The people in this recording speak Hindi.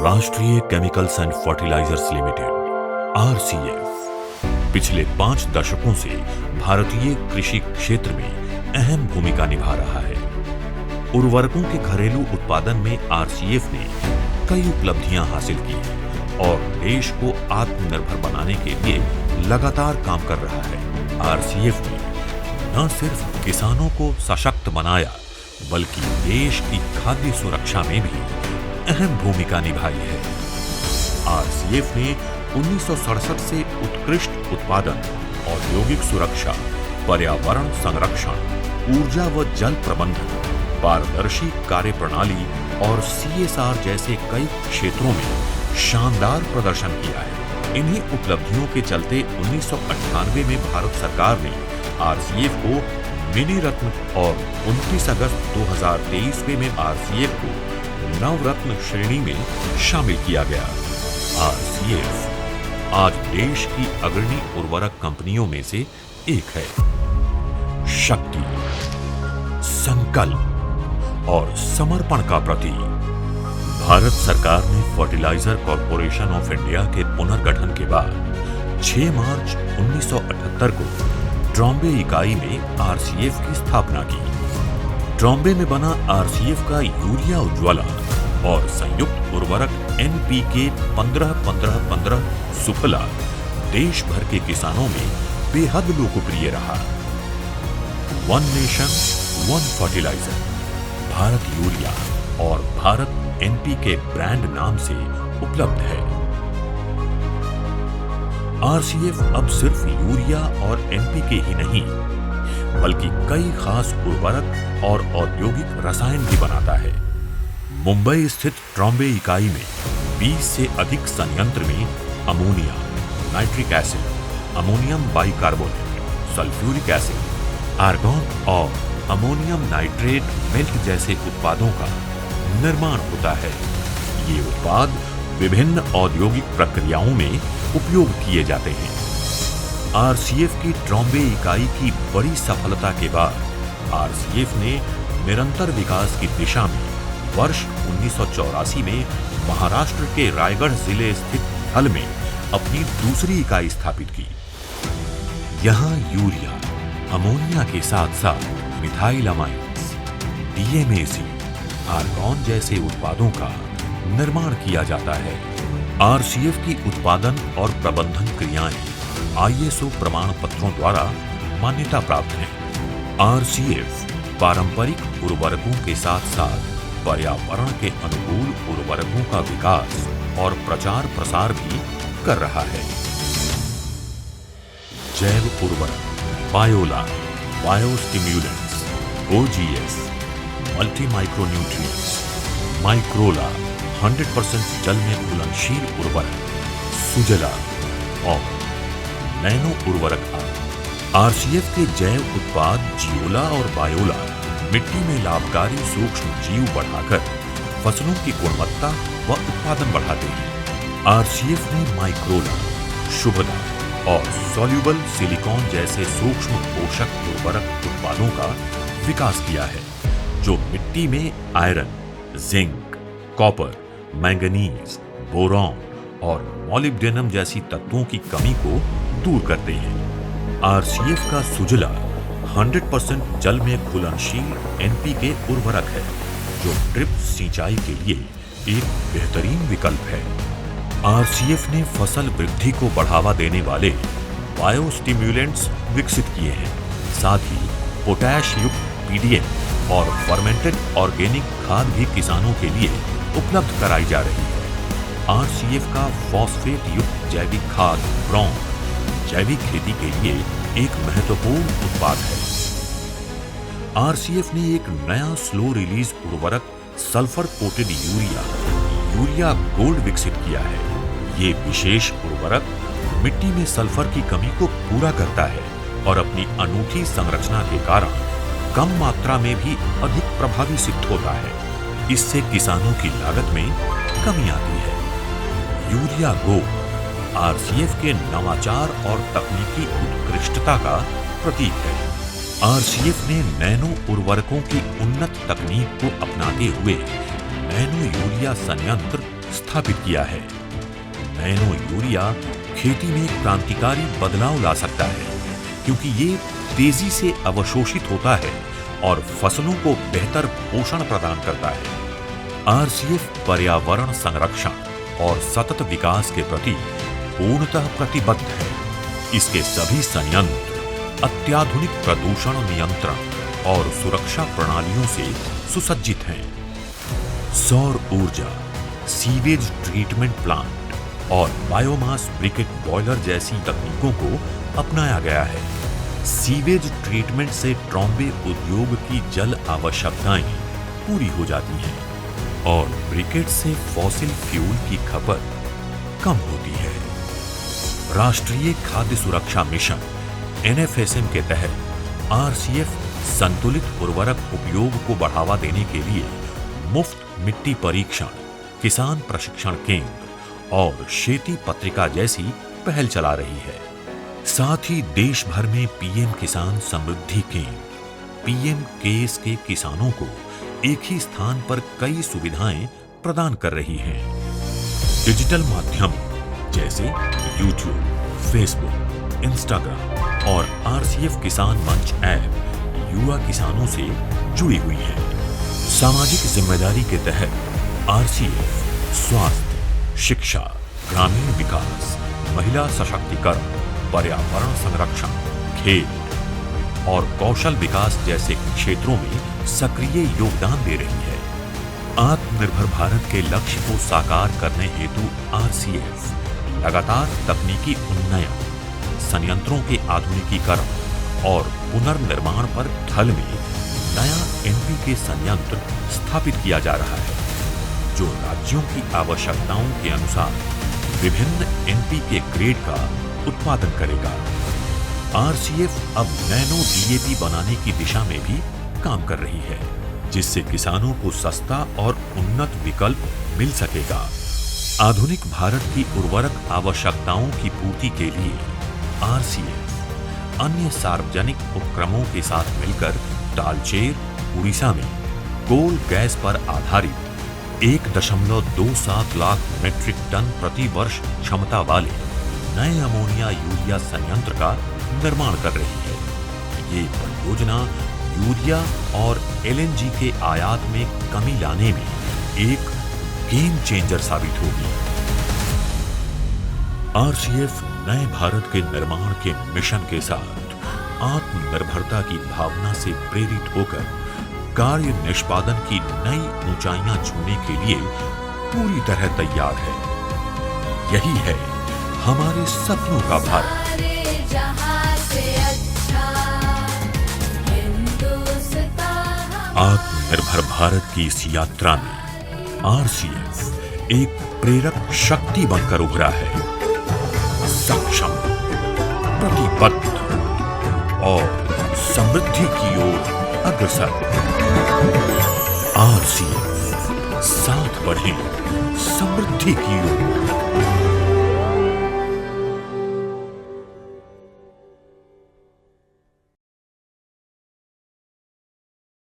राष्ट्रीय chemicals and fertilisers limited RCF पिछले 5 दशकों से भारतीय कृषि क्षेत्र में अहम भूमिका निभा रहा है। उर्वरकों के घरेलू उत्पादन में आरसीएफ ने कई उपलब्धियां हासिल की और देश को आत्मनिर्भर बनाने के लिए लगातार काम कर रहा है। आरसीएफ ने न सिर्फ किसानों को सशक्त बनाया बल्कि देश की खाद्य सुरक्षा में भी अहम भूमिका निभाई है। आरसीएफ ने 1967 से उत्कृष्ट उत्पादन, औद्योगिक सुरक्षा, पर्यावरण संरक्षण, ऊर्जा व जल प्रबंधन, पारदर्शी कार्यप्रणाली और सीएसआर जैसे कई क्षेत्रों में शानदार प्रदर्शन किया है। इन्हीं उपलब्धियों के चलते 1998 में भारत सरकार ने आरसीएफ को मिनी रत्न और 29 अगस्त 2023 में आरसीएफ को नवरत्न श्रेणी में शामिल किया गया। आरसीएफ आज देश की अग्रणी उर्वरक कंपनियों में से एक है। शक्ति, संकल्प और समर्पण का प्रतीक। भारत सरकार ने फर्टिलाइजर कॉर्पोरेशन ऑफ इंडिया के पुनर्गठन के बाद 6 मार्च 1978 को ट्रॉम्बे इकाई में आरसीएफ की स्थापना की। ट्रॉम्बे में बना आरसीएफ का यूरिया उज्ज्वला और संयुक्त उर्वरक एनपीके 15-15-15 सुफला देश भर के किसानों में बेहद लोकप्रिय रहा। One nation one fertiliser, Bharat urea और भारत एनपीके ब्रांड नाम से उपलब्ध है। आरसीएफ अब सिर्फ यूरिया और एनपीके ही नहीं बल्कि कई खास उर्वरक और औद्योगिक रसायन भी बनाता है। मुंबई स्थित ट्रॉम्बे इकाई में 20 से अधिक संयंत्र में ammonia, nitric acid, ammonium bicarbonate, sulphuric acid, argon और अमोनियम नाइट्रेट मिल्क जैसे उत्पादों का निर्माण होता है। ये उत्पाद विभिन्न औद्योगिक प्रक्रियाओं में उपयोग किए जाते हैं। आरसीएफ की ट्रॉम्बे इकाई की बड़ी सफलता के बाद आरसीएफ ने निरंतर विकास की दिशा में वर्ष 1984 में महाराष्ट्र के रायगढ़ जिले स्थित हल में अपनी दूसरी इकाई स्थापित की। यहां यूरिया, अमोनिया के साथ साथ मिथाइल अमाइड्स, डीएमएसी, आर्गॉन जैसे उत्पादों का निर्माण किया जाता है। आरसीएफ की उत्पादन और प्रबंधन क्रियाएं आईएसओ प्रमाण पत्रों द्वारा मान्यता प्राप्त हैं। आरसीएफ पारंपरिक उर्वरकों के साथ साथ पर्यावरण के अनुकूल उर्वरकों का विकास और प्रचार प्रसार भी कर रहा है। जैव उर्वरक, बायोला, बायोस्टिम्युलेंट्स, ओजीएस, मल्टी माइक्रोन्यूट्रिएंट्स, माइक्रोला, 100% जल में घुलनशील उर्वरक, सुजला और नैनो उर्वरक। आरसीएफ के जैव उत्पाद जियोला और बायोला मिट्टी में लाभकारी सूक्ष्म जीव बढ़ाकर फसलों की गुणवत्ता व उत्पादन बढ़ाते हैं। आरसीएफ ने माइक्रोला, शुभदा और सॉल्युबल सिलिकॉन जैसे सूक्ष्म पोषक उर्वरक उत्पादों का विकास किया है जो मिट्टी में iron, zinc, copper, manganese, boron और मॉलिब्डेनम जैसी तत्वों की कमी को दूर करते हैं। आरसीएफ का सुजला 100% जल में घुलनशील एनपीके उर्वरक है जो ड्रिप सिंचाई के लिए एक बेहतरीन विकल्प है। आरसीएफ ने फसल वृद्धि को बढ़ावा देने वाले बायोस्टिम्युलेंट्स विकसित किए हैं। साथ ही पोटैश युक्त पीडीएम और फर्मेंटेड ऑर्गेनिक खाद भी किसानों के लिए उपलब्ध कराई जा रही है। आरसीएफ का फॉस्फेट युक्त जैविक खाद ब्रॉन जैविक खेती के लिए एक महत्वपूर्ण उत्पाद है। आरसीएफ ने एक नया स्लो रिलीज उर्वरक सल्फर कोटेड यूरिया गोल्ड विकसित किया है। ये विशेष उर्वरक मिट्टी में सल्फर की कमी को पूरा करता है और अपनी अनूठी संरचना के कारण कम मात्रा में भी अधिक प्रभावी सिद्ध होता है। इससे किसानों की लागत में कमी आती है। यूरिया गोल्ड आरसीएफ के नवाचार और तकनीकी उत्कृष्टता का प्रतीक है। आरसीएफ ने नैनो उर्वरकों की उन्नत तकनीक को अपनाते हुए नैनो यूरिया संयंत्र स्थापित किया है। नैनो यूरिया खेती में क्रांतिकारी बदलाव ला सकता है, क्योंकि ये तेजी से अवशोषित होता है और फसलों को बेहतर पोषण प्रदान करता है। आरसीएफ पर्यावरण संरक्षण और सतत विकास के प्रति पूर्णतः प्रतिबद्ध है। इसके सभी संयंत्र अत्याधुनिक प्रदूषण नियंत्रण और सुरक्षा प्रणालियों से सुसज्जित हैं। सौर ऊर्जा, सीवेज ट्रीटमेंट प्लांट और बायोमास ब्रिकेट बॉयलर जैसी तकनीकों को अपनाया गया है। सीवेज ट्रीटमेंट से ट्रॉम्बे उद्योग की जल आवश्यकताएं पूरी हो जाती हैं और ब्रिकेट से फॉसिल फ्यूल की खपत कम होती है। राष्ट्रीय खाद्य सुरक्षा मिशन NFSM के तहत आरसीएफ संतुलित उर्वरक उपयोग को बढ़ावा देने के लिए मुफ्त मिट्टी परीक्षण, किसान प्रशिक्षण केंद्र और खेती पत्रिका जैसी पहल चला रही है। साथ ही देश भर में पीएम किसान समृद्धि केंद्र PM केस के किसानों को एक ही स्थान पर कई सुविधाएं प्रदान कर रही हैं। डिजिटल माध्यम जैसे YouTube, Facebook, Instagram और आरसीएफ किसान मंच ऐप युवा किसानों से जुड़ी हुई है। सामाजिक जिम्मेदारी के तहत आरसीएफ स्वास्थ्य, शिक्षा, ग्रामीण विकास, महिला सशक्तिकरण, पर्यावरण संरक्षण, खेल और कौशल विकास जैसे क्षेत्रों में सक्रिय योगदान दे रही है। आत्मनिर्भर भारत के लक्ष्य को साकार करने हेतु आरसीएफ लगातार तकनीकी उन्नयन, संयंत्रों के आधुनिकीकरण और पुनर्निर्माण पर थल में नया एनपीके संयंत्र स्थापित किया जा रहा है, जो राज्यों की आवश्यकताओं के अनुसार विभिन्न एनपीके ग्रेड का उत्पादन करेगा। आरसीएफ अब नैनो डीएपी बनाने की दिशा में भी काम कर रही है, जिससे किसानों को सस्ता और उन्नत विकल्प मिल सकेगा। आधुनिक भारत की उर्वरक आवश्यकताओं की पूर्ति के लिए आरसीएफ अन्य सार्वजनिक उपक्रमों के साथ मिलकर तालचेर, उड़ीसा में कोल गैस पर आधारित 1.27 लाख मेट्रिक टन प्रति वर्ष क्षमता वाले नए अमोनिया यूरिया संयंत्र का निर्माण कर रही है। ये परियोजना यूरिया और एलएनजी के आयात में कमी लाने में एक गेम चेंजर साबित होगी। आरसीएफ नए भारत के निर्माण के मिशन के साथ आत्मनिर्भरता की भावना से प्रेरित होकर कार्य निष्पादन की नई ऊंचाइयां छूने के लिए पूरी तरह तैयार है। यही है हमारे सपनों का भारत। आत्मनिर्भर भारत की इस यात्रा में आरसीएफ एक प्रेरक शक्ति बनकर उभरा है, सक्षम, प्रतिबद्ध और समृद्धि की ओर अग्रसर। आरसीएफ, साथ बढ़ें समृद्धि की ओर।